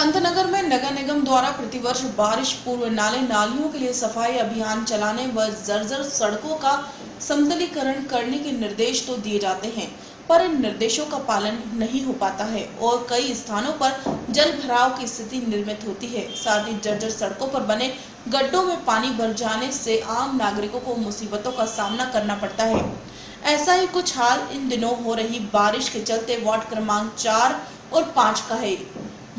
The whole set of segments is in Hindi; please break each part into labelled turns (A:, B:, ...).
A: संतनगर में नगर निगम द्वारा प्रतिवर्ष बारिश पूर्व नालियों के लिए सफाई अभियान चलाने व जर्जर सड़कों का समतलीकरण करने के निर्देश तो दिए जाते हैं, पर इन निर्देशों का पालन नहीं हो पाता है और कई स्थानों पर जल भराव की स्थिति निर्मित होती है। साथ ही जर्जर सड़कों पर बने गड्ढों में पानी भर जाने से आम नागरिकों को मुसीबतों का सामना करना पड़ता है। ऐसा ही कुछ हाल इन दिनों हो रही बारिश के चलते वार्ड क्रमांक 4 और 5 का है।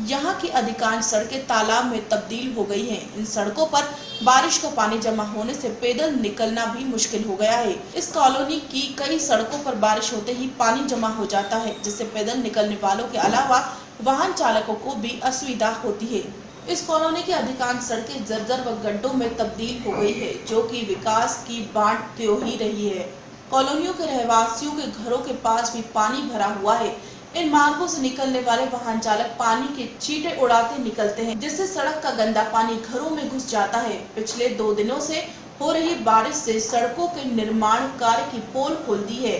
A: यहाँ की अधिकांश सड़कें तालाब में तब्दील हो गई हैं। इन सड़कों पर बारिश का पानी जमा होने से पैदल निकलना भी मुश्किल हो गया है। इस कॉलोनी की कई सड़कों पर बारिश होते ही पानी जमा हो जाता है, जिससे पैदल निकलने वालों के अलावा वाहन चालकों को भी असुविधा होती है। इस कॉलोनी की अधिकांश सड़कें जर्जर व गड्ढों में तब्दील हो गई है, जो कि विकास की बाट त्यों ही रही है। कॉलोनियों के रहवासियों के घरों के पास भी पानी भरा हुआ है। इन मार्गों से निकलने वाले वाहन चालक पानी के छींटे उड़ाते निकलते हैं, जिससे सड़क का गंदा पानी घरों में घुस जाता है। पिछले 2 दिनों से हो रही बारिश से सड़कों के निर्माण कार्य की पोल खोल दी है।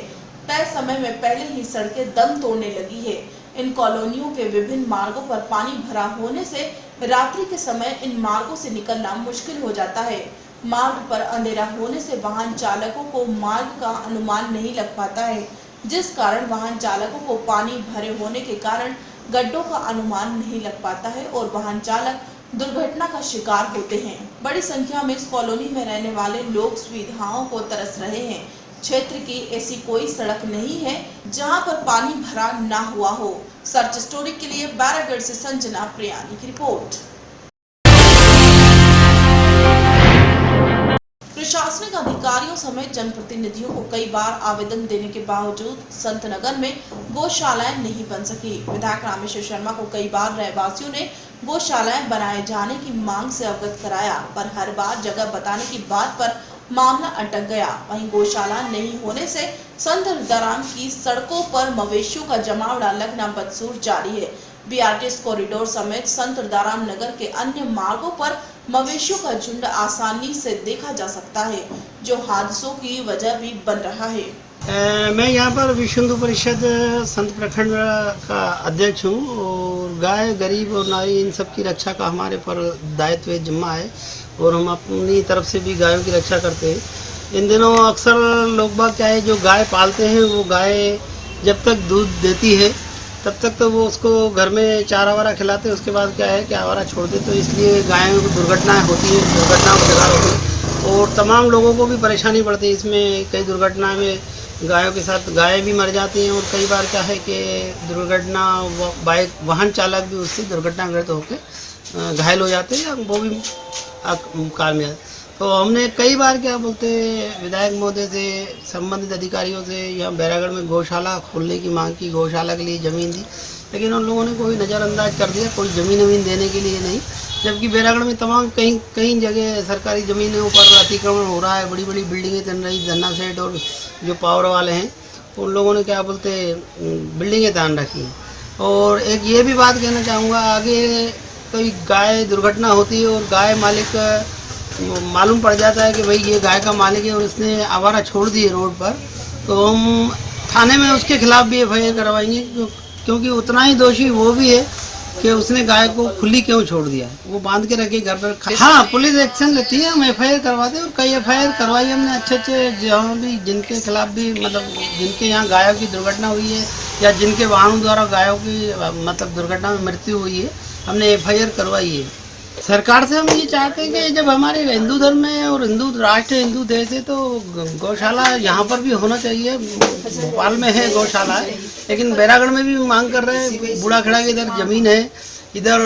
A: तय समय में पहले ही सड़कें दम तोड़ने लगी है। इन कॉलोनियों के विभिन्न मार्गों पर पानी भरा होने से रात्रि के समय इन मार्गों से निकलना मुश्किल हो जाता है। मार्ग पर अंधेरा होने से वाहन चालकों को मार्ग का अनुमान नहीं लग पाता है, जिस कारण वाहन चालकों को पानी भरे होने के कारण गड्ढों का अनुमान नहीं लग पाता है और वाहन चालक दुर्घटना का शिकार होते हैं। बड़ी संख्या में इस कॉलोनी में रहने वाले लोग सुविधाओं को तरस रहे हैं। क्षेत्र की ऐसी कोई सड़क नहीं है जहां पर पानी भरा ना हुआ हो। सर्च स्टोरी के लिए बैरागढ़ से संजना प्रियानी की रिपोर्ट। प्रशासनिक अधिकारियों समेत जनप्रतिनिधियों को कई बार आवेदन देने के बावजूद संतनगर में गौशालाएं नहीं बन सकी। विधायक रामेश्वर शर्मा को कई बार रहवासियों ने गौशालाएं बनाए जाने की मांग से अवगत कराया, पर हर बार जगह बताने की बात पर मामला अटक गया। वहीं गौशाला नहीं होने से संतनगर की सड़कों पर मवेशियों का जमावड़ा लगना बदसूर जारी है। बीआरटीएस कॉरिडोर समेत संतनगर नगर के अन्य मार्गों पर मवेशियों का झुंड आसानी से देखा जा सकता है, जो हादसों की वजह भी बन रहा है।
B: मैं यहाँ पर विश्व हिंदू परिषद संत प्रखंड का अध्यक्ष हूँ और गाय, गरीब और नारी इन सब की रक्षा का हमारे पर दायित्व जिम्मा है और हम अपनी तरफ से भी गायों की रक्षा करते हैं। इन दिनों अक्सर लोग बाग क्या है, जो गाय पालते हैं वो गाय जब तक दूध देती है तब तक तो वो उसको घर में चारा वारा खिलाते हैं, उसके बाद क्या है कि आवारा छोड़ दे, तो इसलिए गायों को दुर्घटनाएं होती हैं, दुर्घटनाओं का शिकार होती है और तमाम लोगों को भी परेशानी पड़ती है। इसमें कई दुर्घटना में गायों के साथ गायें भी मर जाती हैं और कई बार क्या है कि दुर्घटना बाइक वाहन चालक भी उससे दुर्घटनाग्रस्त होकर घायल हो जाते हैं या वो भी काल में। तो हमने कई बार क्या बोलते विधायक महोदय से, संबंधित अधिकारियों से यहाँ बैरागढ़ में गौशाला खोलने की मांग की, गौशाला के लिए ज़मीन दी, लेकिन उन लोगों ने कोई नज़रअंदाज कर दिया, कोई ज़मीन देने के लिए नहीं। जबकि बैरागढ़ में तमाम कई जगह सरकारी ज़मीनों पर अतिक्रमण हो रहा है, बड़ी बड़ी बिल्डिंगें बन रही, धन्ना सेठ और जो पावर वाले हैं उन लोगों ने क्या बोलते बिल्डिंगें तान रखी हैं। और एक ये भी बात कहना चाहूँगा, आगे कोई गाय दुर्घटना होती है और गाय मालिक मालूम पड़ जाता है कि भाई ये गाय का मालिक है और इसने आवारा छोड़ दी है रोड पर, तो हम थाने में उसके खिलाफ भी एफआईआर करवाएंगे, क्योंकि उतना ही दोषी वो भी है कि उसने गाय को खुली क्यों छोड़ दिया, वो बांध के रखे घर पर। हाँ, पुलिस एक्शन लेती है, हम एफआईआर करवाते हैं और कई एफआईआर करवाई हमने अच्छे जहाँ भी जिनके खिलाफ भी, मतलब जिनके यहाँ गायों की दुर्घटना हुई है या जिनके वाहनों द्वारा गायों की मतलब दुर्घटना में मृत्यु हुई है, हमने एफआईआर करवाई है। सरकार से हम ये चाहते हैं कि जब हमारे हिंदू धर्म है और हिंदू राष्ट्र हिंदू देश है तो गौशाला यहाँ पर भी होना चाहिए। भोपाल में है गौशाला है, लेकिन बैरागढ़ में भी मांग कर रहे हैं। बूढ़ा खड़ा की इधर ज़मीन है, इधर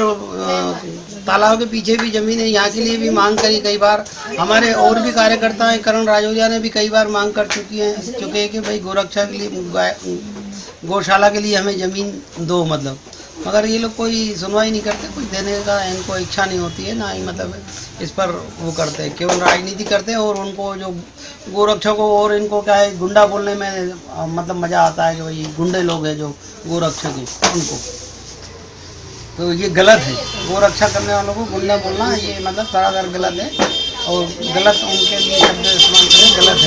B: तालाब के पीछे भी ज़मीन है, यहाँ के लिए भी मांग करी कई बार। हमारे और भी कार्यकर्ता हैं, करण राजौरिया ने भी कई बार मांग कर चुके हैं कि भाई गोरक्षा के लिए, गौशाला के लिए हमें ज़मीन दो, मतलब, मगर ये लोग कोई सुनवाई नहीं करते, कुछ देने का इनको इच्छा नहीं होती है ना ही, मतलब इस पर वो करते हैं, केवल राजनीति करते हैं। और उनको जो गोरक्षकों और इनको क्या है गुंडा बोलने में मतलब मज़ा आता है कि भाई गुंडे लोग हैं जो गोरक्षक हैं उनको, तो ये गलत है। गोरक्षा करने वालों को गुंडा बोलना ये मतलब सरासर गलत है और गलत उनके लिए शब्द इस्तेमाल करें गलत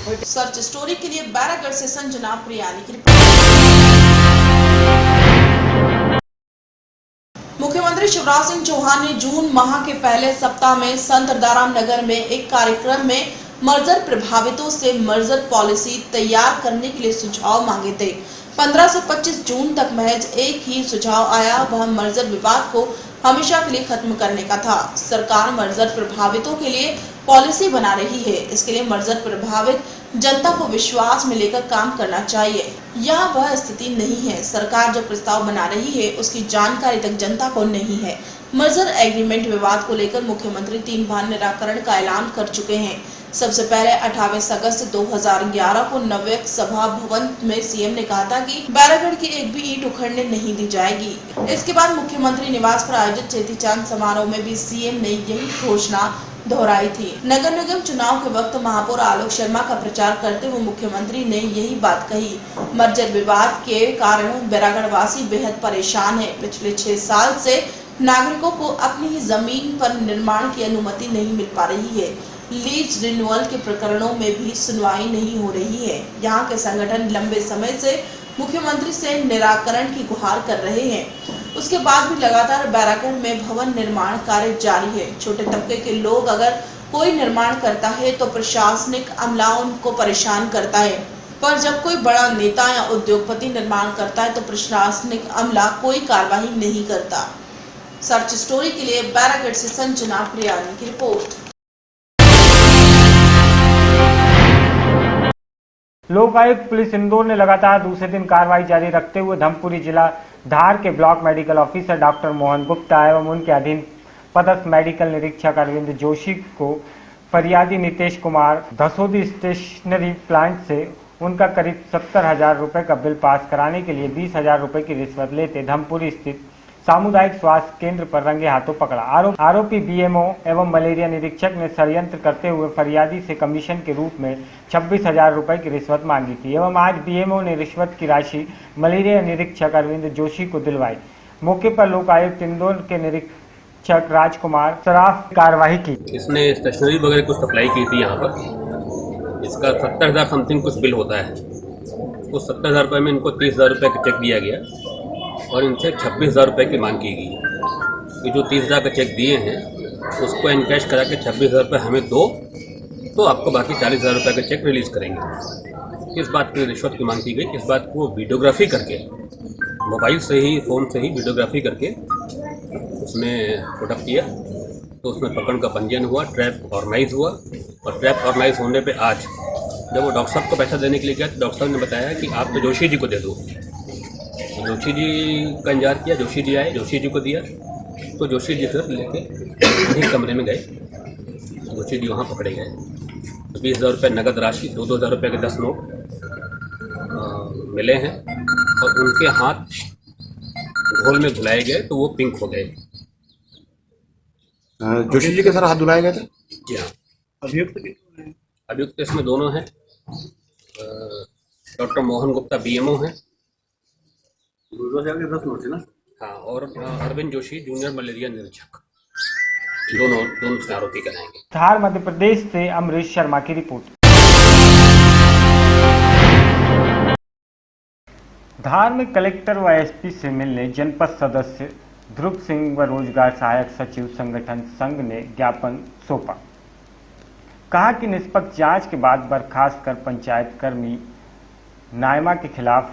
B: है।
A: सर्च स्टोरी के लिए बैरागढ़ से संजना प्रियानी की रिपोर्ट। मुख्यमंत्री शिवराज सिंह चौहान ने जून माह के पहले सप्ताह में संत दाराम नगर में एक कार्यक्रम में मर्जर प्रभावितों से मर्जर पॉलिसी तैयार करने के लिए सुझाव मांगे थे। 15 से 25 जून तक महज एक ही सुझाव आया, वह मर्जर विवाद को हमेशा के लिए खत्म करने का था। सरकार मर्जर प्रभावितों के लिए पॉलिसी बना रही है, इसके लिए मर्जर प्रभावित जनता को विश्वास में लेकर काम करना चाहिए। यह वह स्थिति नहीं है। सरकार जो प्रस्ताव बना रही है उसकी जानकारी तक जनता को नहीं है। मर्जर एग्रीमेंट विवाद को लेकर मुख्यमंत्री 3 बार निराकरण का ऐलान कर चुके हैं। सबसे पहले 28 अगस्त 2011 को नवयुक्त सभा भवन में सीएम ने कहा था कि बैरागढ़ की एक भी ईंट उखड़ने नहीं दी जाएगी। इसके बाद मुख्यमंत्री निवास पर आयोजित चेटी चांद समारोह में भी सीएम ने यही घोषणा दोहराई थी। नगर निगम चुनाव के वक्त महापौर आलोक शर्मा का प्रचार करते हुए मुख्यमंत्री ने यही बात कही। मर्जर विवाद के कारण बैरागढ़ वासी बेहद परेशान है। पिछले 6 साल से नागरिकों को अपनी ही जमीन पर निर्माण की अनुमति नहीं मिल पा रही है। लीज रिन्यूअल के प्रकरणों में भी सुनवाई नहीं हो रही है। यहाँ के संगठन लंबे समय से मुख्यमंत्री से निराकरण की गुहार कर रहे हैं। उसके बाद भी लगातार बैरागढ़ में भवन निर्माण कार्य जारी है। छोटे तबके के लोग अगर कोई निर्माण करता है तो प्रशासनिक अमला उनको परेशान करता है, पर जब कोई बड़ा नेता या उद्योगपति निर्माण करता है तो प्रशासनिक अमला कोई कार्रवाई नहीं करता। सर्च स्टोरी के लिए बैरागढ़ से संजना प्रियानी की रिपोर्ट।
C: लोकायुक्त पुलिस इंदौर ने लगातार दूसरे दिन कार्रवाई जारी रखते हुए धमपुरी जिला धार के block medical officer doctor Mohan Gupta एवं उनके अधीन पदस्थ मेडिकल निरीक्षक अरविंद जोशी को फरियादी नितेश कुमार धसोदी स्टेशनरी प्लांट से उनका करीब 70,000 रुपए का बिल पास कराने के लिए 20,000 रुपए की रिश्वत लेते धमपुरी स्थित सामुदायिक स्वास्थ्य केंद्र पर रंगे हाथों पकड़ा। आरोपी बीएमओ एवं मलेरिया निरीक्षक ने षड्यंत्र करते हुए फरियादी से कमीशन के रूप में 26,000 रुपए की रिश्वत मांगी थी एवं आज बीएमओ ने रिश्वत की राशि मलेरिया निरीक्षक अरविंद जोशी को दिलवाई। मौके पर लोकायुक्त इंदौर के निरीक्षक राजकुमार सराफ कार्रवाई की।
D: इसने स्टेशनरी वगैरह कुछ सप्लाई की थी यहाँ पर। इसका 70,000 समथिंग कुछ बिल होता है। उस 70,000 रुपये में इनको 30,000 रुपये का चेक दिया गया और इनसे 26,000 रुपये की मांग की गई। ये जो 30,000 का चेक दिए हैं उसको इनकैश करा के 26,000 रुपये हमें दो तो आपको बाकी 40,000 रुपये का चेक रिलीज़ करेंगे। इस बात की रिश्वत की मांग की गई। इस बात को वीडियोग्राफी करके मोबाइल से ही फ़ोन से ही वीडियोग्राफी करके उसने प्रोडक्ट किया तो उसमें पकड़ का पंजीयन हुआ, ट्रैप ऑर्गेनाइज हुआ और ट्रैप ऑर्गेनाइज होने पे आज जब वो डॉक्टर साहब को पैसा देने के लिए गया तो डॉक्टर साहब ने बताया कि आप तो जोशी जी को दे दो। तो जोशी जी का इंतजार किया, जोशी जी आए, जोशी जी को दिया तो जोशी जी फिर लेके वहीं कमरे में गए। जोशी जी वहाँ पकड़े गए। 20,000 रुपये नगद राशि, 2,000 रुपये के 10 नोट मिले हैं और उनके हाथ घोल में धुलाए गए तो वो पिंक हो गए।
E: जोशी जी के सर हाथ धुलाए गए थे?
D: जी हाँ। अभियुक्त इसमें दोनों हैं। डॉक्टर मोहन गुप्ता बीएमओ हैं।
E: 2,000 के 10 नोट थे ना?
D: हाँ, और अरविंद जोशी जूनियर मलेरिया निरीक्षक, दोनों से आरोपी कराएंगे।
C: धार मध्य प्रदेश से अमरीश शर्मा की रिपोर्ट। धार में कलेक्टर व एसपी से मिलने जनपद सदस्य ध्रुव सिंह व रोजगार सहायक सचिव संगठन संघ ने ज्ञापन सौंपा। कहा कि निष्पक्ष जांच के बाद बर्खास्त कर पंचायत कर्मी नायमा के खिलाफ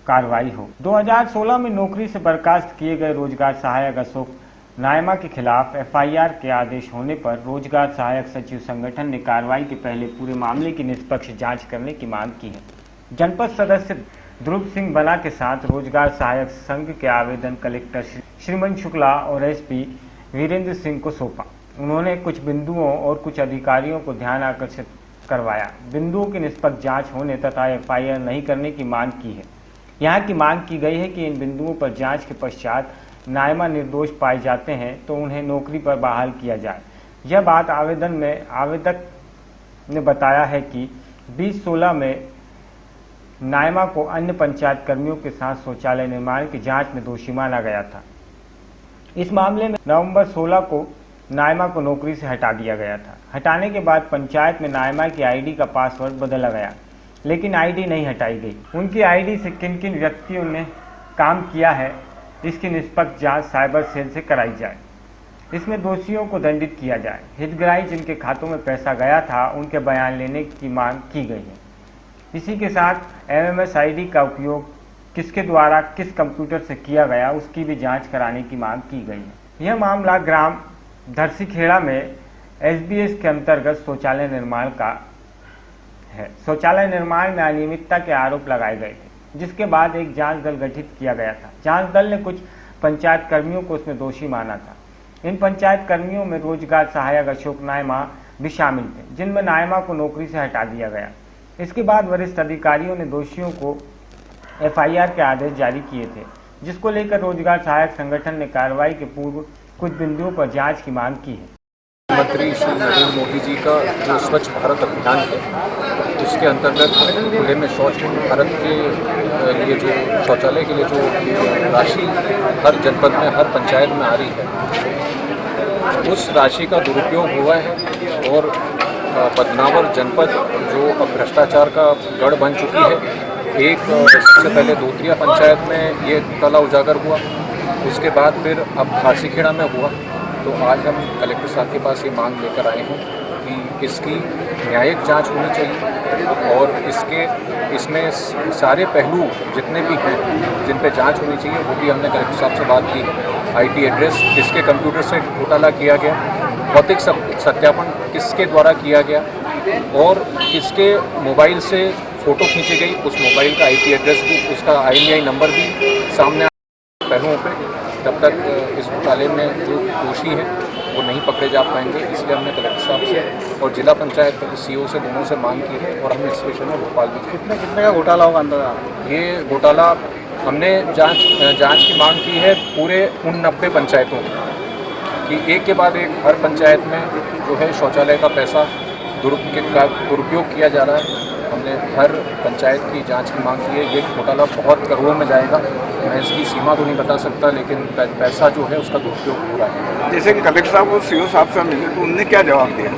C: कार्रवाई हो। 2016 में नौकरी से बर्खास्त किए गए रोजगार सहायक अशोक नायमा के खिलाफ एफआईआर के आदेश होने पर रोजगार सहायक सचिव संगठन ने कार्रवाई के पहले पूरे मामले की निष्पक्ष जांच करने की मांग की है। जनपद सदस्य ध्रुव सिंह बना के साथ रोजगार सहायक संघ के आवेदन कलेक्टर श्रीमन शुक्ला और एसपी वीरेंद्र सिंह को सौंपा। उन्होंने कुछ बिंदुओं और कुछ अधिकारियों को ध्यान आकर्षित करवाया। बिंदुओं की निष्पक्ष जांच होने तथा एफआईआर नहीं करने की मांग की है। यहाँ की मांग की गई है कि इन बिंदुओं पर जांच के पश्चात नायमा निर्दोष पाए जाते हैं तो उन्हें नौकरी पर बहाल किया जाए। यह बात आवेदन में आवेदक ने बताया है कि 2016 में नायमा को अन्य पंचायत कर्मियों के साथ शौचालय निर्माण की जांच में दोषी माना गया था। इस मामले में नवंबर 16 को नायमा को नौकरी से हटा दिया गया था। हटाने के बाद पंचायत में नायमा की आईडी का पासवर्ड बदला गया, लेकिन आईडी नहीं हटाई गई। उनकी आईडी से किन किन व्यक्तियों ने काम किया है इसकी निष्पक्ष जांच साइबर सेल से कराई जाए। इसमें दोषियों को दंडित किया जाए। हितग्राही जिनके खातों में पैसा गया था उनके बयान लेने की मांग की गई है। इसी के साथ MMS-ID का उपयोग किसके द्वारा किस कंप्यूटर से किया गया उसकी भी जांच कराने की मांग की गई है। यह मामला ग्राम धरसीखेड़ा में SBS के अंतर्गत शौचालय निर्माण का है। शौचालय निर्माण में अनियमितता के आरोप लगाए गए थे, जिसके बाद एक जांच दल गठित किया गया था। जांच दल ने कुछ पंचायत कर्मियों को उसमें दोषी माना था। इन पंचायत कर्मियों में रोजगार सहायक अशोक नायमा भी शामिल थे, जिनमें नायमा को नौकरी से हटा दिया गया। इसके बाद वरिष्ठ अधिकारियों ने दोषियों को FIR के आदेश जारी किए थे, जिसको लेकर रोजगार सहायक संगठन ने कार्रवाई के पूर्व कुछ बिंदुओं पर जांच की मांग की है।
F: मंत्री श्री नरेंद्र मोदी जी का जो स्वच्छ भारत अभियान है, उसके अंतर्गत खुले में शौच भारत के लिए जो शौचालय के लिए जो राशि हर जनपद में हर पंचायत में आ रही है, उस राशि का दुरुपयोग हुआ है और बदनावर जनपद जो अब भ्रष्टाचार का गढ़ बन चुकी है। एक सबसे पहले दोतिया पंचायत में ये घोटाला उजागर हुआ, उसके बाद फिर अब धरसीखेड़ा में हुआ। तो आज हम कलेक्टर साहब के पास ये मांग लेकर आए हैं कि इसकी न्यायिक जांच होनी चाहिए और इसमें सारे पहलू जितने भी हैं जिन पे जांच होनी चाहिए वो भी हमने कलेक्टर साहब से बात की है। IP एड्रेस किसके कंप्यूटर से घोटाला किया गया, भौतिक सत्यापन किसके द्वारा किया गया और किसके मोबाइल से फ़ोटो खींची गई, उस मोबाइल का IP एड्रेस भी, उसका IMEI नंबर भी सामने पहलुओं पे तब तक इस घोटाले में जो दोषी हैं वो नहीं पकड़े जा पाएंगे। इसलिए हमने कलेक्टर साहब से और जिला पंचायत CO से दोनों से मांग की है और हमने इस विषय में भोपाल भी
E: कितने का घोटाला होगा अंदाजा?
F: ये घोटाला हमने जांच की मांग की है पूरे 89 पंचायतों की, एक के बाद एक हर पंचायत में जो है शौचालय का पैसा दुरुपयोग किया जा रहा है। हमने हर पंचायत की जांच की मांग की है। ये घोटाला बहुत करोड़ों में जाएगा, मैं इसकी सीमा तो नहीं बता सकता, लेकिन पैसा जो है उसका दुरुपयोग हो रहा है।
E: जैसे कि कलेक्टर साहब को CO साहब से मिले तो उन्होंने क्या जवाब दिया?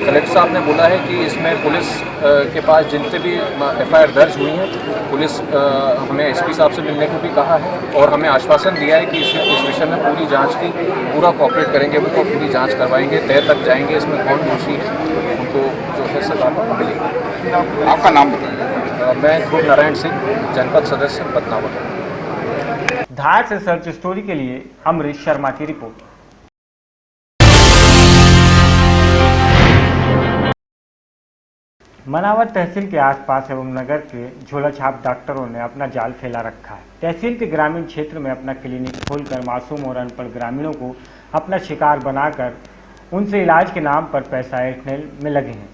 F: कलेक्टर साहब ने बोला है कि इसमें पुलिस के पास जितने भी FIR दर्ज हुई हैं, पुलिस हमें SP साहब से मिलने को भी कहा है और हमें आश्वासन दिया है कि इस विषय में पूरी जांच की पूरा कोऑपरेट करेंगे, वो पूरी जांच करवाएंगे, तय तक जाएंगे इसमें कौन दोषी है, उनको जो है सजा मिलेगी।
E: आपका नाम बताएं।
F: मैं ध्रुव नारायण सिंह, जनपद सदस्य बदनावर।
C: धार से सर्च स्टोरी के लिए अमरीश शर्मा की रिपोर्ट। मनावर तहसील के आसपास एवं नगर के झोला छाप डॉक्टरों ने अपना जाल फैला रखा है। तहसील के ग्रामीण क्षेत्र में अपना क्लिनिक खोलकर मासूम और अनपढ़ ग्रामीणों को अपना शिकार बनाकर उनसे इलाज के नाम पर पैसा ऐंठने में लगे हैं।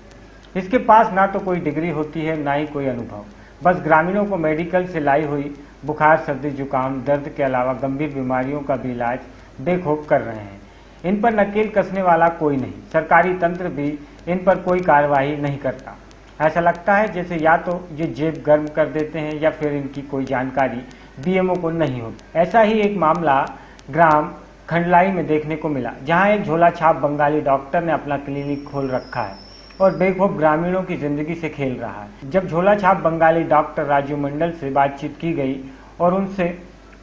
C: इसके पास ना तो कोई डिग्री होती है, ना ही कोई अनुभव, बस ग्रामीणों को मेडिकल से लाई हुई बुखार, सर्दी, जुकाम, दर्द के अलावा गंभीर बीमारियों का भी इलाज बेखौफ कर रहे हैं। इन पर नकेल कसने वाला कोई नहीं, सरकारी तंत्र भी इन पर कोई कार्रवाई नहीं करता। ऐसा लगता है जैसे या तो ये जेब गर्म कर देते हैं या फिर इनकी कोई जानकारी BMO को नहीं होती। ऐसा ही एक मामला ग्राम खंडलाई में देखने को मिला, जहां एक झोला छाप बंगाली डॉक्टर ने अपना क्लिनिक खोल रखा है और बेखौफ ग्रामीणों की जिंदगी से खेल रहा है। जब झोला छाप बंगाली डॉक्टर राजू मंडल से बातचीत की गई और उनसे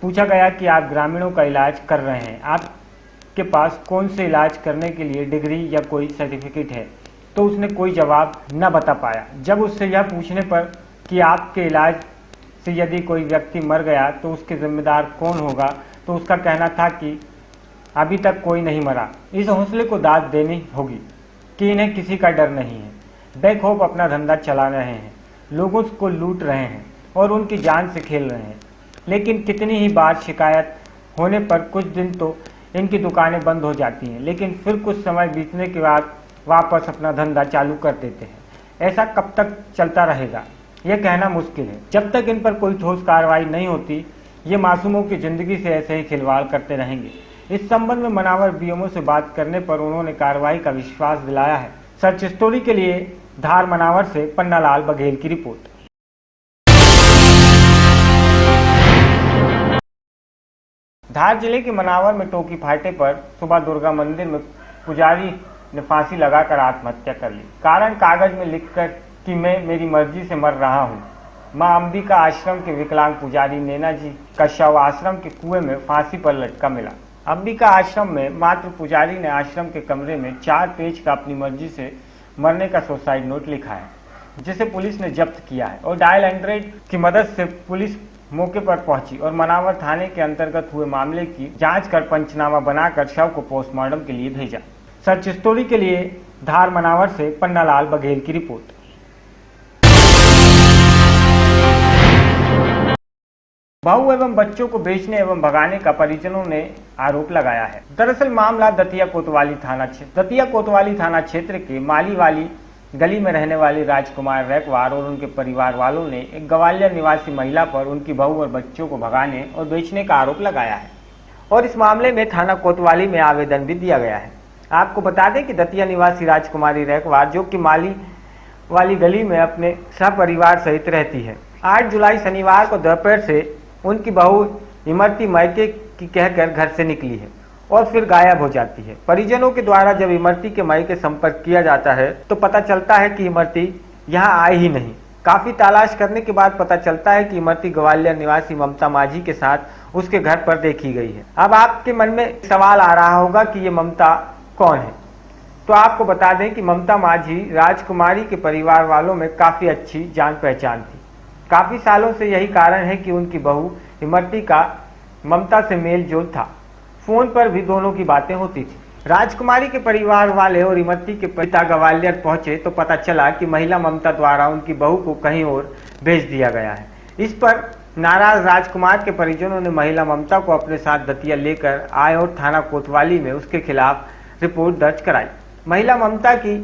C: पूछा गया कि आप ग्रामीणों का इलाज कर रहे हैं, आपके पास कौन से इलाज करने के लिए डिग्री या कोई सर्टिफिकेट है, तो उसने कोई जवाब न बता पाया। जब उससे यह पूछने पर कि आपके इलाज से यदि कोई व्यक्ति मर गया तो उसके जिम्मेदार कौन होगा, तो उसका कहना था कि अभी तक कोई नहीं मरा। इस हौसले को दाद देनी होगी कि इन्हें किसी का डर नहीं है, बेखौफ अपना धंधा चला रहे हैं, लोगों को लूट रहे हैं और उनकी जान से खेल रहे हैं। लेकिन कितनी ही बार शिकायत होने पर कुछ दिन तो इनकी दुकानें बंद हो जाती हैं, लेकिन फिर कुछ समय बीतने के बाद वापस अपना धंधा चालू कर देते हैं। ऐसा कब तक चलता रहेगा यह कहना मुश्किल है। जब तक इन पर कोई ठोस कार्रवाई नहीं होती, ये मासूमों की जिंदगी से ऐसे ही खिलवाड़ करते रहेंगे। इस संबंध में मनावर BMO से बात करने पर उन्होंने कार्रवाई का विश्वास दिलाया है। सर्च स्टोरी के लिए धार मनावर से पन्नालाल बघेल की रिपोर्ट। धार जिले के मनावर में टोकी फाटे पर सुबह दुर्गा मंदिर में पुजारी ने फांसी लगाकर आत्महत्या कर ली। कारण कागज में लिखकर कि मैं मेरी मर्जी से मर रहा हूँ। मां अंबिका आश्रम के विकलांग पुजारी नैना जी का शव आश्रम के कुएं में फांसी पर लटका मिला। अंबिका आश्रम में मात्र पुजारी ने आश्रम के कमरे में 4 पेज का अपनी मर्जी से मरने का सुसाइड नोट लिखा है, जिसे पुलिस ने जब्त किया है और डायल 100 की मदद से पुलिस मौके पर पहुंची और मनावर थाने के अंतर्गत हुए मामले की जांच कर पंचनामा बनाकर शव को पोस्टमार्टम के लिए भेजा। सच स्टोरी के लिए धार मनावर से पन्नालाल बघेल की रिपोर्ट। बहू एवं बच्चों को बेचने एवं भगाने का परिजनों ने आरोप लगाया है। दरअसल मामला दतिया कोतवाली थाना क्षेत्र के माली वाली गली में रहने वाली राजकुमार रैकवार और उनके परिवार वालों ने एक ग्वालियर निवासी महिला पर उनकी बहू और बच्चों को भगाने और बेचने का आरोप लगाया है और इस मामले में थाना कोतवाली में आवेदन भी दिया गया है। आपको बता दें कि दतिया निवासी राजकुमारी रैकवार, जो कि माली वाली गली में अपने सपरिवार सहित रहती है, 8 जुलाई शनिवार को दोपहर से उनकी बहू इमरती मायके की कहकर घर से निकली है और फिर गायब हो जाती है। परिजनों के द्वारा जब इमरती के मायके संपर्क किया जाता है तो पता चलता है कि इमरती यहाँ आई ही नहीं। काफी तलाश करने के बाद पता चलता है कि इमरती ग्वालियर निवासी ममता माझी के साथ उसके घर पर देखी गई है। अब आपके मन में सवाल आ रहा होगा कि ये ममता कौन है, तो आपको बता दें कि ममता माझी राजकुमारी के परिवार वालों में काफी अच्छी जान पहचान थी। काफी सालों से यही कारण है कि उनकी बहू इमरती का ममता से मेल जोल था। फोन पर भी दोनों की बातें होती थी। राजकुमारी के परिवार वाले और इमरती के पिता ग्वालियर पहुंचे तो पता चला कि महिला ममता द्वारा उनकी बहू को कहीं और भेज दिया गया है। इस पर नाराज राजकुमार के परिजनों ने महिला ममता को अपने साथ दतिया लेकर आए और थाना कोतवाली में उसके खिलाफ रिपोर्ट दर्ज कराई। महिला ममता की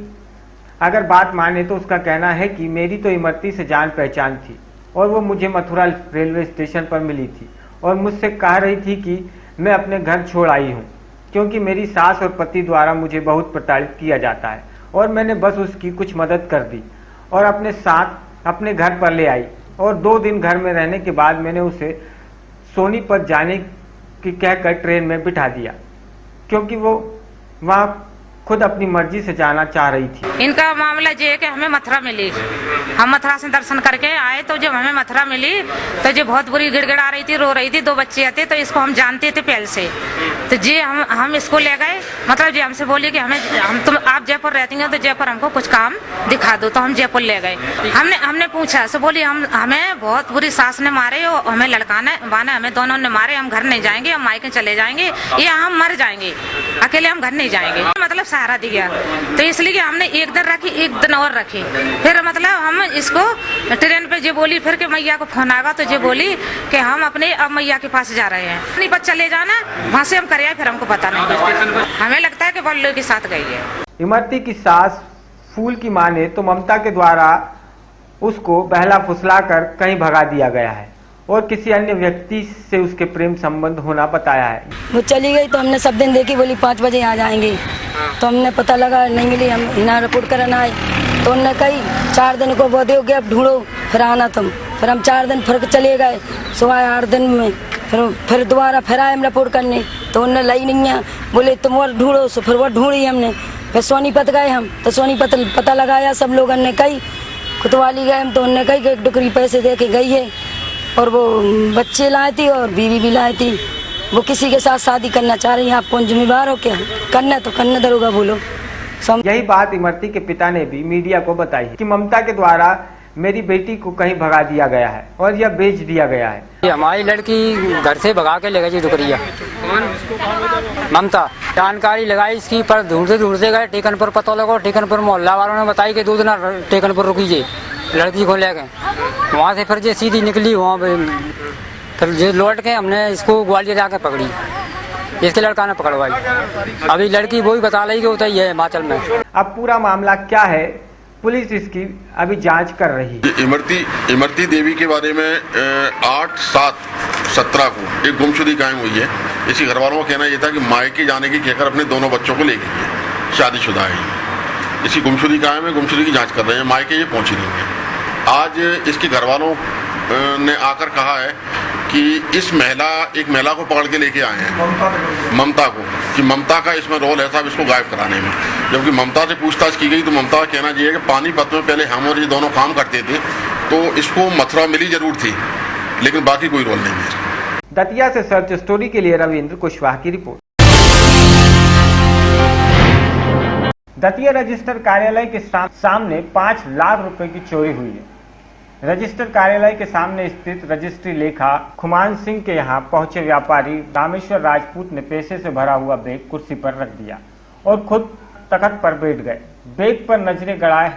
C: अगर बात माने तो उसका कहना है कि मेरी तो इमरती से जान पहचान थी और वो मुझे मथुरा रेलवे स्टेशन पर मिली थी और मुझसे कह रही थी कि मैं अपने घर छोड़ आई हूँ क्योंकि मेरी सास और पति द्वारा मुझे बहुत प्रताड़ित किया जाता है और मैंने बस उसकी कुछ मदद कर दी और अपने साथ अपने घर पर ले आई और 2 दिन घर में रहने के बाद मैंने उसे सोनीपत जाने की कहकर ट्रेन में बिठा दिया क्योंकि वो वहाँ खुद अपनी मर्जी से जाना चाह रही थी।
G: इनका मामला ये है कि हमें मथुरा मिली, हम मथुरा से दर्शन करके आए तो जब हमें मथुरा मिली तो ये बहुत बुरी गिड़गिड़ा रही थी, रो रही थी। 2 बच्चे आते तो इसको हम जानते थे पहले से, तो जे हम इसको ले गए। मतलब ये हमसे बोली कि आप जयपुर रहती हैं तो जयपुर हमको कुछ काम दिखा दो, तो हम जयपुर ले गए। हमने पूछा तो बोली हमें बहुत बुरी सास ने मारे, हमें लड़काना बाना हमें दोनों ने मारे, हम घर नहीं जाएंगे, हम मायके चले जाएंगे या हम मर जाएंगे, अकेले हम घर नहीं जाएंगे। मतलब सहारा दिया तो इसलिए हमने 1 दिन रखी, 1 दिन और रखी। फिर मतलब हम इसको ट्रेन पे जो बोली, फिर के मैया को फोन आएगा तो जो बोली कि हम अपने अब मैया के पास जा रहे हैं, नहीं पर चले जाना, वहाँ से हम कर आए। फिर हमको पता नहीं, हमें लगता है कि बल्लू के साथ गई है।
C: इमरती की सास फूल की माने तो ममता के द्वारा उसको बहला फुसला कर कहीं भगा दिया गया है और किसी अन्य व्यक्ति से उसके प्रेम संबंध होना बताया है।
H: वो चली गई तो हमने सब दिन देखी, बोली 5 बजे आ जाएंगे, तो हमने पता लगा नहीं मिली, हम यहाँ रिपोर्ट करना आए तो उन्होंने कही 4 दिन को बहुत हो गया, अब ढूंढो फिर आना तुम। फिर हम 4 दिन फिर चले गए, सुबह 8 दिन में फिर दोबारा फिर आए हम रिपोर्ट करने तो उन्होंने लाई नहीं है, बोले तुम और ढूंढो। सो फिर वो ढूंढी हमने, फिर सोनीपत गए हम तो सोनीपत पता लगाया, सब लोगों ने कही कोतवाली गए हम तो उन्होंने कही कि 1 टुकड़ी पैसे दे के गई है और वो बच्चे लाए थी और बीवी भी लाए थी। वो किसी के साथ शादी करना चाह रही है, आप कौन जिम्मेदार हो? क्या करना तो करने दरोगा बोलो।
C: यही बात इमरती के पिता ने भी मीडिया को बताई कि ममता के द्वारा मेरी बेटी को कहीं भगा दिया गया है और यह बेच दिया गया है।
I: हमारी लड़की घर से भगा के ले गई डुकरिया, ममता। जानकारी लगाई इसकी पर ढूंढते गए, टेकन पर पता लगा, टेकन पर मोहल्ला वालों ने बताई कि 2 दिन टेकन पर रुकीजिए, लड़की को ले गए। वहाँ से फिर जो सीधी निकली, वहाँ फिर जो लौट के हमने इसको ग्वालियर जाके पकड़ी, इसके लड़का ने पकड़वाई। अभी लड़की वही बता रही कि उतरी है हिमाचल में।
C: अब पूरा मामला क्या है, पुलिस इसकी अभी जांच कर रही है।
J: इमरती देवी के बारे में 8/7/17 को एक गुमशुदगी कायम हुई है। इसके घर वालों का कहना यह था कि मायके जाने की कहकर अपने दोनों बच्चों को ले गई है, शादीशुदा है। इसकी गुमशुदगी कायम है, गुमशुदगी की जांच कर रहे हैं, मायके ये पहुंची नहीं है। आज इसके घर वालों ने आकर कहा है कि एक महिला को पकड़ के लेके आए हैं, ममता को, कि ममता का इसमें रोल है साहब इसको गायब कराने में। जबकि ममता से पूछताछ की गई तो ममता का कहना यह है कि पानीपत में पहले हम और ये दोनों काम करते थे, तो इसको मथुरा मिली जरूर थी, लेकिन बाकी कोई रोल नहीं है।
C: दतिया से सर्च स्टोरी के लिए रविंद्र कुशवाहा की रिपोर्ट। दतिया रजिस्टर कार्यालय के सामने 5 लाख रुपए की चोरी हुई है। रजिस्टर कार्यालय के सामने स्थित रजिस्ट्री लेखा खुमान सिंह के यहां पहुंचे व्यापारी रामेश्वर राजपूत ने पैसे से भरा हुआ बैग कुर्सी पर रख दिया और खुद तख्त पर बैठ गए। बैग पर नजरें गड़ाए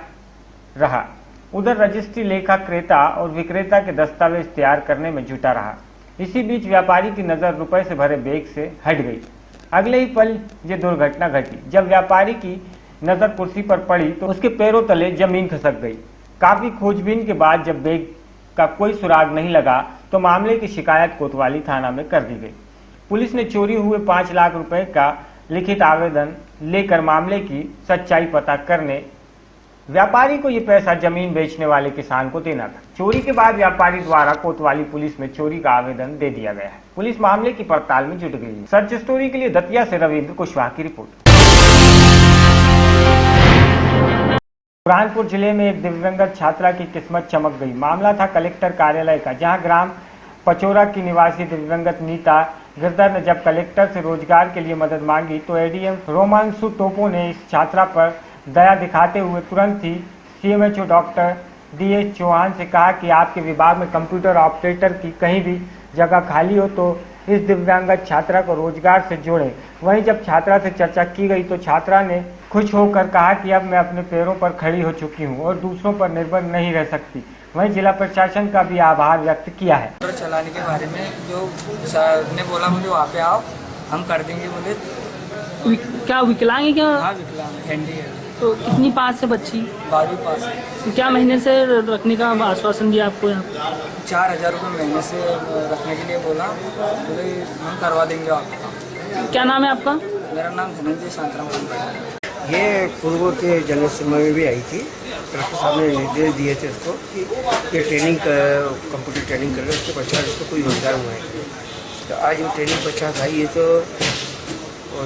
C: रहा। उधर रजिस्ट्री लेखा क्रेता और विक्रेता के दस्तावेज तैयार करने में जुटा रहा। इसी बीच व्यापारी की नजर रुपए से भरे बैग से हट गई। अगले ही पल ये दुर्घटना घटी। जब व्यापारी की नजर कुर्सी पर पड़ी तो उसके पैरों तले जमीन खिसक गई। काफी खोजबीन के बाद जब बैग का कोई सुराग नहीं लगा तो मामले की शिकायत कोतवाली थाना में कर दी गई। पुलिस ने चोरी हुए 5 लाख रुपए का लिखित आवेदन लेकर मामले की सच्चाई पता करने व्यापारी को ये पैसा जमीन बेचने वाले किसान को देना था। चोरी के बाद व्यापारी द्वारा कोतवाली पुलिस में चोरी का आवेदन दे दिया गया है। पुलिस मामले की पड़ताल में जुट गई है। सर्च स्टोरी के लिए दतिया से रविंद्र कुशवाहा की रिपोर्ट। बुरहानपुर जिले में एक दिव्यांगत छात्रा की किस्मत चमक गई। मामला था कलेक्टर कार्यालय का, जहां ग्राम पचोरा की निवासी दिव्यांगत नीता गिरधर ने जब कलेक्टर से रोजगार के लिए मदद मांगी तो एडीएम रोमांशु टोपो ने इस छात्रा पर दया दिखाते हुए तुरंत ही सीएमएचओ डॉक्टर डीएच चौहान से कहा कि आपके विभाग में कंप्यूटर ऑपरेटर की कहीं भी जगह खाली हो तो इस दिव्यांगत छात्रा को रोजगार से जोड़ें। वहीं जब छात्रा से चर्चा की गई तो छात्रा ने खुश होकर कहा कि अब मैं अपने पैरों पर खड़ी हो चुकी हूं और दूसरों पर निर्भर नहीं रह सकती। वहीं जिला प्रशासन का भी आभार व्यक्त किया है।
I: चलाने के बारे में जो सर ने बोला मुझे वहाँ पे आओ, हम कर देंगे बोले।
K: क्या विकलांग है क्या?
I: हाँ विकलांग हैंडी है।
K: तो कितनी पास है बच्ची?
I: 12वीं पास है।
K: तो क्या महीने से रखने का आश्वासन दिया आपको यहाँ?
I: 4000 रुपये महीने से रखने के लिए बोला, बोले हम करवा देंगे आपका।
K: क्या नाम है आपका?
I: मेरा नाम धनंजय शांतराम।
B: ये पूर्व के जनरल सिनेमा में भी आई थी। कलेक्टर साहब ने निर्देश दिए थे उसको कि ये ट्रेनिंग कंप्यूटर ट्रेनिंग कर रहे उसके पश्चात उसको कोई रोजगार हुआ है। तो आज वो ट्रेनिंग पश्चात आई है तो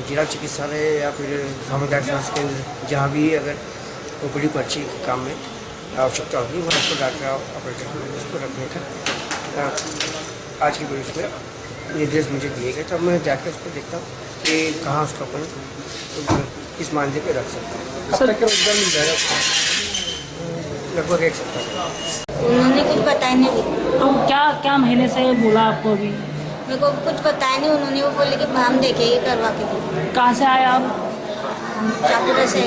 B: जिला चिकित्सालय या फिर सामुदायिक स्वास्थ्य केंद्र जहाँ भी अगर वो बड़ी पर्ची के काम में आवश्यकता होगी वहाँ उसको डॉक्टर ऑपरेटर उसको रखने का आज की बड़ी उसमें निर्देश मुझे दिए गए। तो मैं जाकर उसको देखता हूँ कि कहाँ उसको अपन इस मानदेय पे रख सकते हैं। कब तक रोजगार मिल जाएगा उसको? लगभग 1 सप्ताह।
L: उन्होंने कुछ बताया नहीं।
K: तो क्या महीने से बोला आपको? अभी
L: मेरे को कुछ बताया नहीं। उन्होंने वो बोले कि हम देखेंगे करवा के।
K: कहाँ से आए आप?
L: चापुरा से।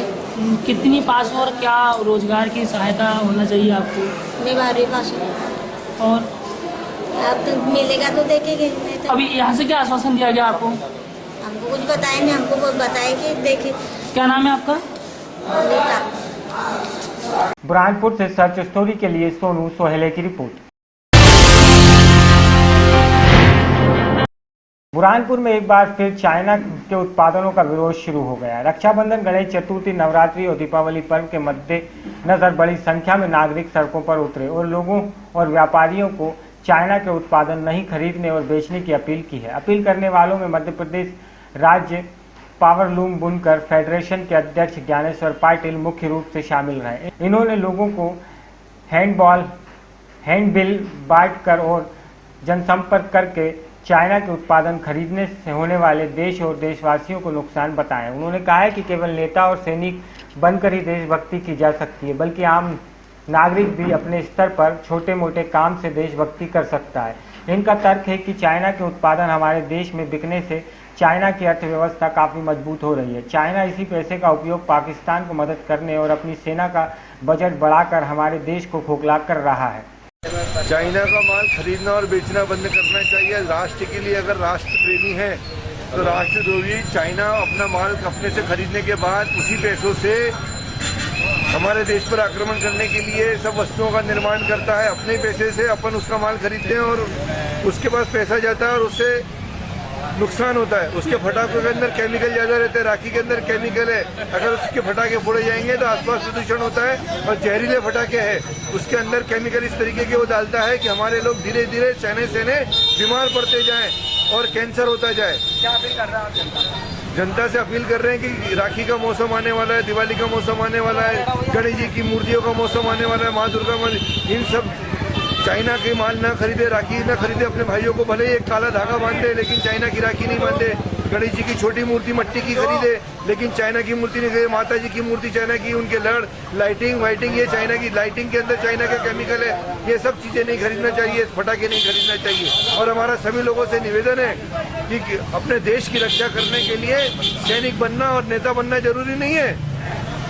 K: कितनी पास और क्या रोजगार की सहायता होना चाहिए आपको?
L: मैं 12वीं पास हूँ।
K: और
L: अब तो मिलेगा तो देखेंगे। तो
K: अभी यहाँ से क्या आश्वासन दिया गया आपको?
L: हमको कुछ बताया नहीं। हमको वो बताया कि देखे।
K: क्या नाम है आपका?
C: बुरहानपुर से सर्च स्टोरी के लिए सोनू सोहेले की रिपोर्ट। बुरहानपुर में एक बार फिर चाइना के उत्पादनों का विरोध शुरू हो गया। रक्षाबंधन, गणेश चतुर्थी, नवरात्रि और दीपावली पर्व के मद्देनजर बड़ी संख्या में नागरिक सड़कों पर उतरे और लोगों और व्यापारियों को चाइना के उत्पादन नहीं खरीदने और बेचने की अपील की है। अपील करने वालों में मध्य प्रदेश राज्य पावरलूम बुनकर फेडरेशन के अध्यक्ष ज्ञानेश्वर पाटिल मुख्य रूप से शामिल रहे। इन्होंने लोगों को हैंडबिल बांटकर और जनसंपर्क करके चाइना के उत्पादन खरीदने से होने वाले देश और देशवासियों को नुकसान बताया। उन्होंने कहा है कि केवल नेता और सैनिक बनकर ही देशभक्ति की जा सकती है, बल्कि आम नागरिक भी अपने स्तर पर छोटे मोटे काम से देशभक्ति कर सकता है। इनका तर्क है कि चाइना के उत्पादन हमारे देश में बिकने से चाइना की अर्थव्यवस्था काफ़ी मजबूत हो रही है। चाइना इसी पैसे का उपयोग पाकिस्तान को मदद करने और अपनी सेना का बजट बढ़ाकर हमारे देश को खोखला कर रहा है।
M: चाइना का माल खरीदना और बेचना बंद करना चाहिए। राष्ट्र के लिए अगर राष्ट्र प्रेमी है तो राष्ट्रद्रोही चाइना अपना माल अपने से खरीदने के बाद उसी पैसों से हमारे देश पर आक्रमण करने के लिए सब वस्तुओं का निर्माण करता है। अपने पैसे से अपन उसका माल खरीदते हैं और उसके पास पैसा जाता है और उससे नुकसान होता है। उसके फटाकों के अंदर केमिकल ज़्यादा रहते हैं। राखी के अंदर केमिकल है, अगर उसके फटाके फोड़े जाएंगे तो आसपास प्रदूषण होता है। और जहरीले फटाके हैं, उसके अंदर केमिकल इस तरीके के वो डालता है कि हमारे लोग धीरे धीरे सहने बीमार पड़ते जाएं और कैंसर होता जाए।
I: क्या अपील कर रहा है
M: जनता से? अपील कर रहे हैं कि राखी का मौसम आने वाला है, दिवाली का मौसम आने वाला है, गणेश जी की मूर्तियों का मौसम आने वाला है, माँ दुर्गा इन सब चाइना के माल ना खरीदे, राखी ना खरीदे अपने भाइयों को, भले एक काला धागा बांधे लेकिन चाइना की राखी नहीं बांधे। गणेश जी की छोटी मूर्ति मट्टी की खरीदे लेकिन चाइना की मूर्ति नहीं खरीदे। माता जी की मूर्ति चाइना की, उनके लड़, लाइटिंग वाइटिंग ये चाइना की, लाइटिंग के अंदर चाइना का केमिकल है, ये सब चीज़ें नहीं खरीदना चाहिए, पटाखे नहीं खरीदना चाहिए। और हमारा सभी लोगों से निवेदन है कि अपने देश की रक्षा करने के लिए सैनिक बनना और नेता बनना जरूरी नहीं है।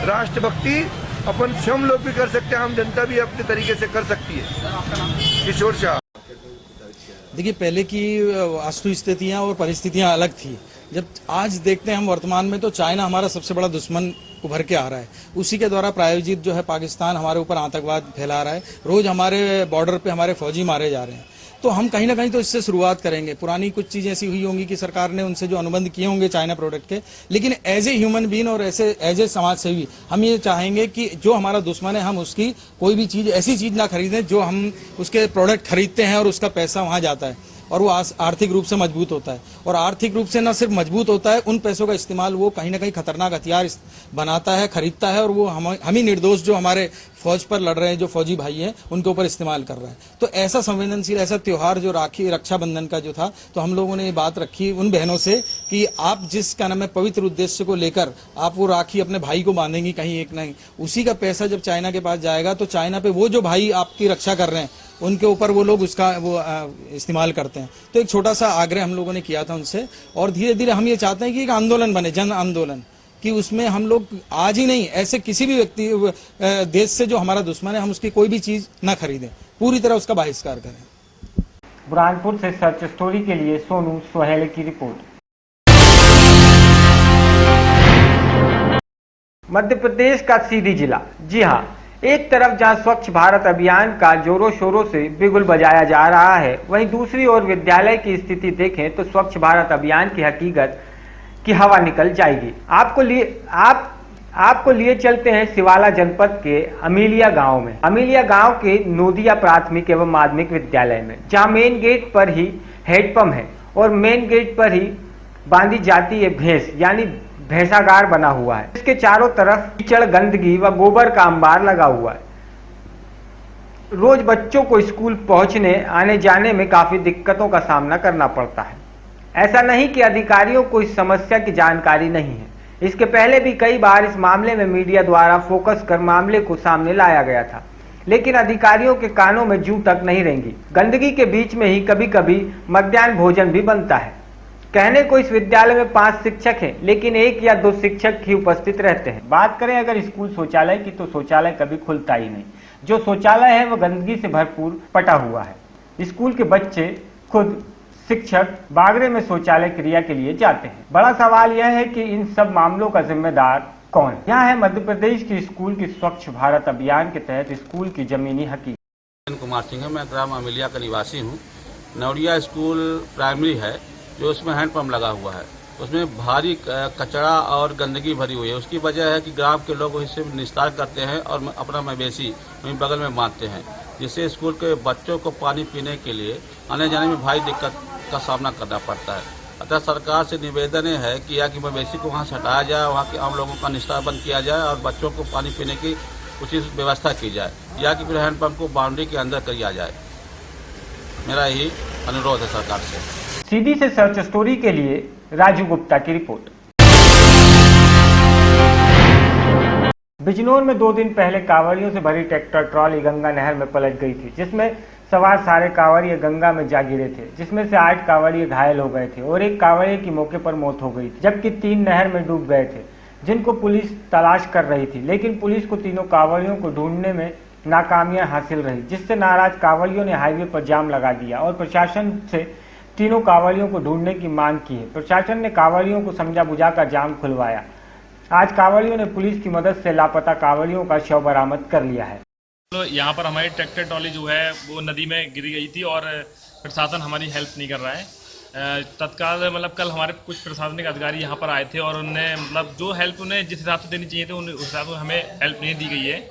M: राष्ट्रभक्ति अपन स्वयं लोग भी कर सकते हैं, आम जनता भी अपने तरीके से कर सकती है। किशोर शाह।
N: देखिए, पहले की वास्तु स्थितियाँ और परिस्थितियाँ अलग थी। जब आज देखते हैं हम वर्तमान में, तो चाइना हमारा सबसे बड़ा दुश्मन उभर के आ रहा है। उसी के द्वारा प्रायोजित जो है पाकिस्तान हमारे ऊपर आतंकवाद फैला रहा है। रोज हमारे बॉर्डर पे हमारे फौजी मारे जा रहे हैं। तो हम कहीं ना कहीं तो इससे शुरुआत करेंगे। पुरानी कुछ चीजें ऐसी हुई होंगी कि सरकार ने उनसे जो अनुबंध किए होंगे चाइना प्रोडक्ट के, लेकिन एज ए ह्यूमन बीन और एज ए समाज सेवी हम ये चाहेंगे कि जो हमारा दुश्मन है हम उसकी कोई भी चीज, ऐसी चीज ना खरीदें जो हम उसके प्रोडक्ट खरीदते हैं और उसका पैसा वहां जाता है और वो आर्थिक रूप से मजबूत होता है। और आर्थिक रूप से न सिर्फ मजबूत होता है, उन पैसों का इस्तेमाल वो कहीं ना कहीं खतरनाक हथियार बनाता है, खरीदता है, और वो हम ही निर्दोष जो हमारे फौज पर लड़ रहे हैं, जो फौजी भाई हैं, उनके ऊपर इस्तेमाल कर रहा है। तो ऐसा संवेदनशील ऐसा त्योहार जो राखी रक्षाबंधन का जो था, तो हम लोगों ने ये बात रखी उन बहनों से कि आप जिस क्या नाम है पवित्र उद्देश्य को लेकर आप वो राखी अपने भाई को बांधेंगी कहीं एक नहीं, उसी का पैसा जब चाइना के पास जाएगा तो चाइना पे वो जो भाई आपकी रक्षा कर रहे हैं उनके ऊपर वो लोग उसका वो इस्तेमाल करते हैं। तो एक छोटा सा आग्रह हम लोगों ने किया था उनसे, और धीरे धीरे हम ये चाहते हैं कि एक आंदोलन बने, जन आंदोलन, कि उसमें हम लोग आज ही नहीं, ऐसे किसी भी व्यक्ति देश से जो हमारा दुश्मन है हम उसकी कोई भी चीज न खरीदें, पूरी तरह उसका बहिष्कार करें।
C: बुरहानपुर से सर्च स्टोरी के लिए सोनू सोहेल की रिपोर्ट। मध्य प्रदेश का सीधी जिला, जी हाँ, एक तरफ जहां स्वच्छ भारत अभियान का जोरों शोरों से बिगुल बजाया जा रहा है, वहीं दूसरी ओर विद्यालय की स्थिति देखें तो स्वच्छ भारत अभियान की हकीकत की हवा निकल जाएगी। आपको लिए चलते हैं सिवाला जनपद के अमीलिया गांव में। अमीलिया गांव के नोदिया प्राथमिक एवं माध्यमिक विद्यालय में, जहां मेन गेट पर ही हैंडपंप है और मेन गेट पर ही बांधी जाती है भैंस, यानी भैंसागार बना हुआ है। इसके चारों तरफ कीचड़, गंदगी व गोबर का अंबार लगा हुआ है। रोज बच्चों को स्कूल पहुंचने आने जाने में काफी दिक्कतों का सामना करना पड़ता है। ऐसा नहीं कि अधिकारियों को इस समस्या की जानकारी नहीं है। इसके पहले भी कई बार इस मामले में मीडिया द्वारा फोकस कर मामले को सामने लाया गया था, लेकिन अधिकारियों के कानों में जूं तक नहीं रेंगी। गंदगी के बीच में ही कभी कभी मध्याह्न भोजन भी बनता है। कहने को इस विद्यालय में 5 शिक्षक हैं, लेकिन 1 या 2 शिक्षक ही उपस्थित रहते हैं। बात करें अगर स्कूल शौचालय की, तो शौचालय कभी खुलता ही नहीं। जो शौचालय है वह गंदगी से भरपूर पटा हुआ है। स्कूल के बच्चे खुद शिक्षक बागरे में शौचालय क्रिया के लिए जाते हैं। बड़ा सवाल यह है कि इन सब मामलों का जिम्मेदार कौन? यहाँ है मध्य प्रदेश की स्कूल की स्वच्छ भारत अभियान के तहत स्कूल की जमीनी हकीकत।
O: कुमार सिंह है, मैं ग्राम अमीलिया का निवासी हूँ। नौड़िया स्कूल प्राइमरी है, जो उसमें हैंडपंप लगा हुआ है, उसमें भारी कचरा और गंदगी भरी हुई है। उसकी वजह है कि ग्राम के लोग इससे निस्तार करते हैं और अपना मवेशी वहीं बगल में बांधते हैं, जिससे स्कूल के बच्चों को पानी पीने के लिए आने जाने में भारी दिक्कत का सामना करना पड़ता है। अतः सरकार से निवेदन है कि या कि मवेशी को वहाँ से हटाया जाए, वहाँ के आम लोगों का निस्तार बंद किया जाए और बच्चों को पानी पीने की उचित व्यवस्था की जाए, या कि फिर हैंडपंप को बाउंड्री के अंदर किया जाए। मेरा यही अनुरोध है सरकार से।
C: सीधी से सर्च स्टोरी के लिए राजू गुप्ता की रिपोर्ट। बिजनौर में 2 दिन पहले कांवड़ियों से भरी ट्रैक्टर ट्रॉली गंगा नहर में पलट गई थी, जिसमें सवार सारे कांवड़िए गंगा में जा गिरे थे, जिसमें से 8 कांवड़िए घायल हो गए थे और 1 कांवड़िए की मौके पर मौत हो गई थी, जबकि 3 नहर में डूब गए थे, जिनको पुलिस तलाश कर रही थी। लेकिन पुलिस को तीनों कांवड़ियों को ढूंढने में नाकामियां हासिल रही, जिससे नाराज कांवड़ियों ने हाईवे पर जाम लगा दिया और प्रशासन से तीनों कांवड़ियों को ढूंढने की मांग की है। प्रशासन ने कांवड़ियों को समझा बुझाकर जाम खुलवाया। आज कांवड़ियों ने पुलिस की मदद से लापता कांवड़ियों का शव बरामद कर लिया है।
P: तो यहाँ पर हमारी ट्रैक्टर ट्रॉली जो है वो नदी में गिर गई थी और प्रशासन हमारी हेल्प नहीं कर रहा है। तत्काल मतलब कल हमारे कुछ प्रशासनिक अधिकारी यहाँ पर आए थे और उन्होंने मतलब जो हेल्प उन्हें जिस हिसाब से देनी चाहिए थी उस हिसाब से हमें हेल्प नहीं दी गई है।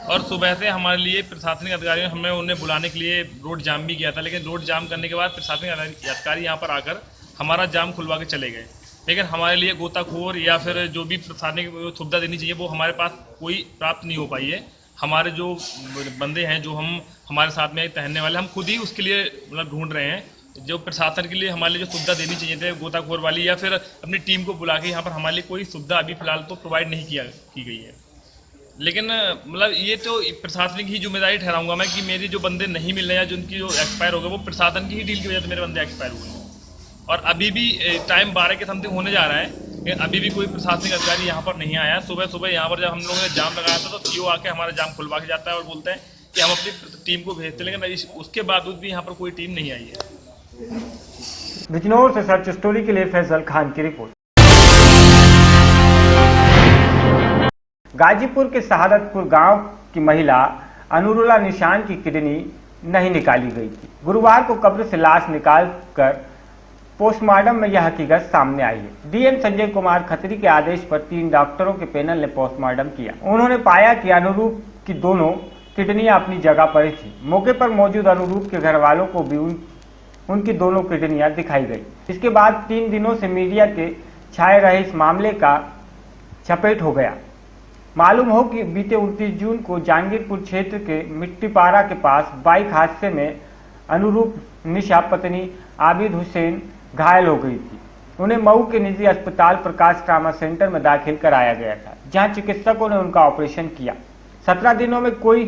P: और सुबह से हमारे लिए प्रशासनिक अधिकारियों ने हमें उन्हें बुलाने के लिए रोड जाम भी किया था, लेकिन रोड जाम करने के बाद प्रशासनिक अधिकारी यहाँ पर आकर हमारा जाम खुलवा के चले गए। लेकिन हमारे लिए गोताखोर या फिर जो भी प्रशासनिक सुविधा देनी चाहिए वो हमारे पास कोई प्राप्त नहीं हो पाई है। हमारे जो बंदे हैं, जो हमारे साथ में तैरने वाले, हम खुद ही उसके लिए मतलब ढूंढ रहे हैं। जो प्रशासन के लिए हमारे लिए जो सुविधा देनी चाहिए थे गोताखोर वाली, या फिर अपनी टीम को बुला के यहाँ पर हमारे लिए कोई सुविधा अभी फिलहाल तो प्रोवाइड नहीं की गई है। लेकिन मतलब ये तो प्रशासनिक ही जिम्मेदारी ठहराऊंगा मैं कि मेरे जो बंदे नहीं मिल रहे हैं, जिनकी जो एक्सपायर हो गए, वो प्रशासन की ही डील की वजह से मेरे बंदे एक्सपायर हुए हैं। और अभी भी टाइम 12 के समथिंग होने जा रहा है, लेकिन अभी भी कोई प्रशासनिक अधिकारी यहाँ पर नहीं आया। सुबह यहाँ पर जब हम लोगों ने जाम लगाया था तो सीओ आके हमारा जाम खुलवा के जाता है और बोलते हैं कि हम अपनी टीम को भेजते हैं, लेकिन उसके बावजूद भी यहाँ पर कोई टीम नहीं आई है।
C: बिजनौर से सर्च स्टोरी के लिए फैसल खान की रिपोर्ट। गाजीपुर के शहादतपुर गांव की महिला अनुरुला निशान की किडनी नहीं निकाली गई थी। गुरुवार को कब्र से लाश निकालकर पोस्टमार्टम में यह हकीकत सामने आई है। डीएम संजय कुमार खत्री के आदेश पर 3 डॉक्टरों के पैनल ने पोस्टमार्टम किया। उन्होंने पाया कि अनुरूप की दोनों किडनियां अपनी जगह पर थी। मौके पर मौजूद अनुरूप के घर वालों को भी उनकी दोनों किडनियां दिखाई गई। इसके बाद 3 दिनों से मीडिया के छाए रहे इस मामले का चपेट हो गया। मालूम हो कि बीते 29 जून को जहांगीरपुर क्षेत्र के मिट्टीपारा के पास बाइक हादसे में अनुरूप निशा पत्नी आबिद हुसैन घायल हो गई थी। उन्हें मऊ के निजी अस्पताल प्रकाश ट्रामा सेंटर में दाखिल कराया गया था, जहां चिकित्सकों ने उनका ऑपरेशन किया। 17 दिनों में कोई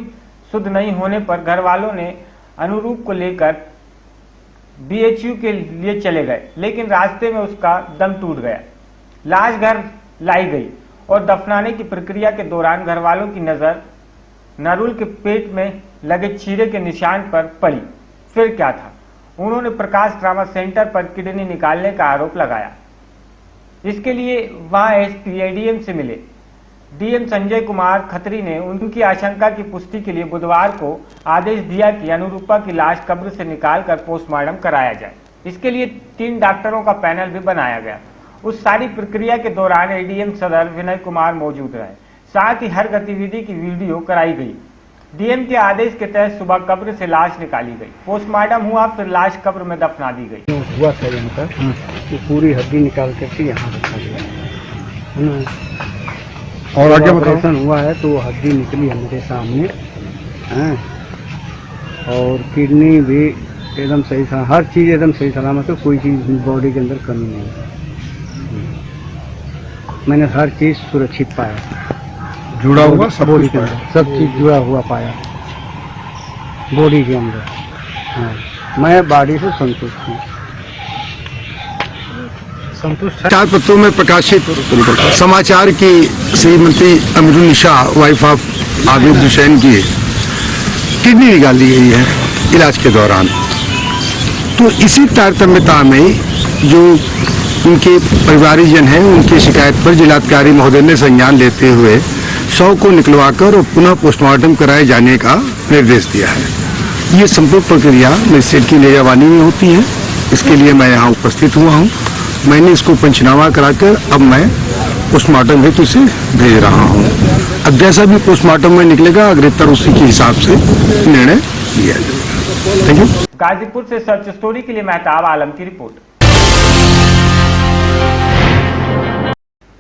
C: सुध नहीं होने पर घर वालों ने अनुरूप को लेकर BHU के लिए चले गए, लेकिन रास्ते में उसका दम टूट गया। लाश घर लाई गई और दफनाने की प्रक्रिया के दौरान घर वालों की नजर नरुल के पेट में लगे चीरे के निशान पर पड़ी। फिर क्या था? उन्होंने प्रकाश ट्रामा सेंटर पर किडनी निकालने का आरोप लगाया। इसके लिए वहां SP ADM से मिले। डीएम संजय कुमार खत्री ने उनकी आशंका की पुष्टि के लिए बुधवार को आदेश दिया कि अनुरूपा की लाश कब्र से निकालकर पोस्टमार्टम कराया जाए। इसके लिए 3 डॉक्टरों का पैनल भी बनाया गया। उस सारी प्रक्रिया के दौरान ADM सदर विनय कुमार मौजूद रहे। साथ ही हर गतिविधि की वीडियो कराई गई। डीएम के आदेश के तहत सुबह कब्र से लाश निकाली गई, पोस्टमार्टम हुआ, फिर लाश कब्र में दफना दी गई।
B: हुआ था यहाँ पर कि पूरी हड्डी निकाल करके यहाँ रखा गया और आगे ऑपरेशन हुआ है तो वो हड्डी निकली है मेरे सामने हैं। और किडनी भी एकदम सही, हर चीज़ एकदम सही सलामत है, कोई चीज़ बॉडी के अंदर कमी नहीं है। मैंने हर चीज़ सुरक्षित पाया, जुड़ा हुआ सब बॉडी के अंदर, सब चीज़ जुड़ा हुआ पाया बॉडी के अंदर। हाँ, मैं बॉडी से संतुष्ट हूँ।
Q: चार पत्रों में प्रकाशित समाचार की श्रीमती अमरुल निशा वाइफ ऑफ आबिद हुसैन की किडनी निकाली गई है इलाज के दौरान। तो इसी तारतम्यता में जो उनके परिवारीजन हैं, उनकी शिकायत पर जिलाधिकारी महोदय ने संज्ञान लेते हुए 100 को निकलवाकर और पुनः पोस्टमार्टम कराए जाने का निर्देश दिया है। ये संपूर्ण प्रक्रिया मजिस्ट्रेट की निगरानी में होती है। इसके लिए मैं यहाँ उपस्थित हुआ हूँ। मैंने इसको पंचनामा कराकर अब मैं पोस्टमार्टम हेतु इसे भेज रहा हूँ। अब जैसा भी पोस्टमार्टम में निकलेगा अग्रेतर उसी के हिसाब से निर्णय लिया जाएगा। Thank you.
C: गाजीपुर से सर्च स्टोरी के लिए महताब आलम की रिपोर्ट।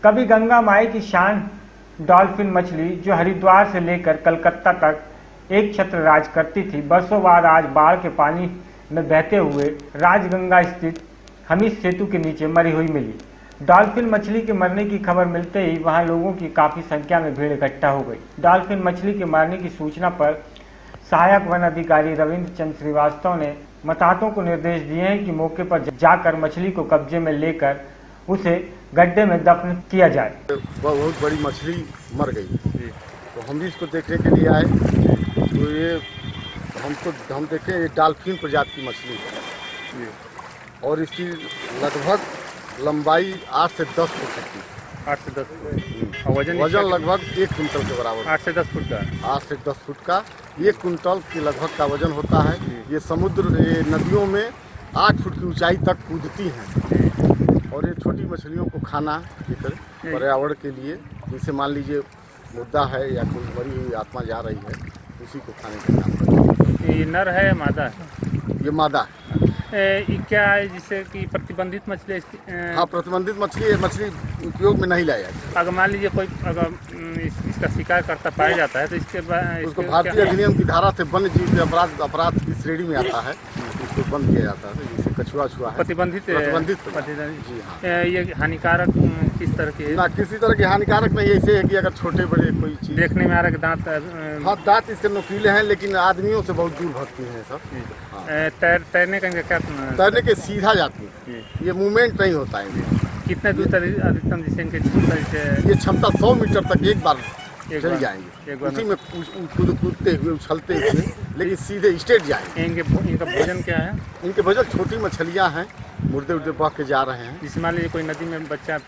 C: कभी गंगा माई की शान डॉल्फिन मछली जो हरिद्वार से लेकर कलकत्ता तक एक छत्र राज करती थी, बरसों बाद आज बाढ़ के पानी में बहते हुए राजगंगा स्थित हमीद सेतु के नीचे मरी हुई मिली। डॉल्फिन मछली के मरने की खबर मिलते ही वहां लोगों की काफी संख्या में भीड़ इकट्ठा हो गई। डॉल्फिन मछली के मरने की सूचना पर सहायक वन अधिकारी रविंद्र चंद्र श्रीवास्तव ने मताहतों को निर्देश दिए हैं कि मौके पर जाकर मछली को कब्जे में लेकर उसे गड्ढे में दफन किया जाए।
Q: बहुत बड़ी मछली मर गई तो हम भी इसको देखने के लिए आए। तो ये हम देखें ये डॉल्फिन प्रजाति की मछली है और इसकी लगभग लंबाई 8 से 10 फुट की।
C: 8 से 10 फुट।
Q: वजन लगभग 1 कुंटल के बराबर।
C: 8 से 10 फुट का।
Q: 8 से 10 फुट का 1 कुंटल के लगभग का वजन होता है। ये समुद्र ये नदियों में 8 फुट की ऊंचाई तक कूदती हैं और ये छोटी मछलियों को खाना पर्यावरण के लिए, जैसे मान लीजिए मुद्दा है या कोई मरी हुई आत्मा जा रही है, उसी को खाने का काम करती है।
C: ये नर है या मादा है?
Q: ये मादा है।
C: क्या है जिससे कि प्रतिबंधित मछली
Q: हाँ, प्रतिबंधित मछली उपयोग में नहीं लाया जाए।
C: अगर मान लीजिए कोई अगर इसका शिकार करता पाया जाता है तो इसके बाद
Q: उसको भारतीय अधिनियम की धारा से वन्य जीव के अपराध की श्रेणी में आता है, उसको बंद किया जाता है। जैसे कछुआ छुआ है
C: प्रतिबंधित
Q: जी हाँ।
C: ये हानिकारक किस तरह की है?
Q: ना किसी तरह की हानिकारक नहीं है। ऐसे है कि अगर छोटे बड़े कोई चीज
C: देखने में आ रहा है कि दांत
Q: हाँ, दांत इसके नुकीले हैं, लेकिन आदमियों से बहुत दूर भागती हैं सब।
C: तैरने का क्या
Q: तैरने के सीधा जाती है, ये मूवमेंट नहीं होता है इनमें।
C: कितने दूर तक अधिकतम जिससे इनकी क्षमता
Q: ये क्षमता 100 मीटर तक एक बार चल जाएंगे, उसी में कूदते हुए उछलते हुए, लेकिन सीधे स्ट्रेट जाएंगे।
C: इनका भोजन क्या है?
Q: इनके भोजन छोटी मछलियाँ हैं, मुर्दे उर्दे बह के जा रहे हैं।
C: जिस मान लीजिए कोई नदी में बच्चा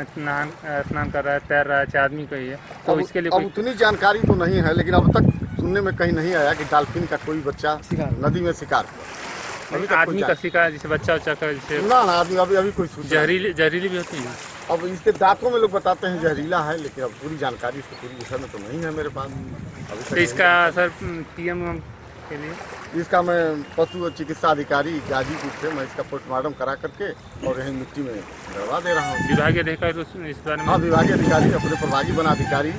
C: स्नान कर रहा है, तैर रहा है, चाहे आदमी का ही है, तो इसके लिए
Q: अब उतनी जानकारी तो नहीं है, लेकिन अब तक सुनने में कहीं नहीं आया कि डॉल्फिन का कोई बच्चा नदी में शिकार हुआ।
C: आदमी का शिकार जैसे बच्चा उच्चा का जैसे
Q: ना अभी कोई
C: जहरीली भी होती है।
Q: अब इसके दांतों में लोग बताते हैं जहरीला है, लेकिन अब पूरी जानकारी इसकी पूरी विषय में तो नहीं है मेरे पास अभी
C: तो इसका असर पीएम के लिए
Q: इसका मैं पशु चिकित्सा अधिकारी गाजीपुर से मैं इसका पोस्टमार्टम करा करके और यही मिट्टी में गड़वा दे रहा हूँ।
C: विभागीय अधिकारी इस बारे में?
Q: हाँ, विभागीय अधिकारी अपने प्रभागी वनाधिकारी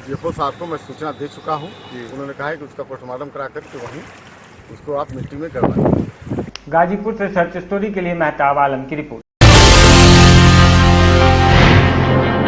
Q: जेपो साहब को मैं सूचना दे चुका हूँ। उन्होंने कहा है कि उसका पोस्टमार्टम करा करके वहीं उसको आप मिट्टी में गड़वा दें।
C: गाजीपुर से सर्च स्टोरी के लिए मेहताब आलम की रिपोर्ट।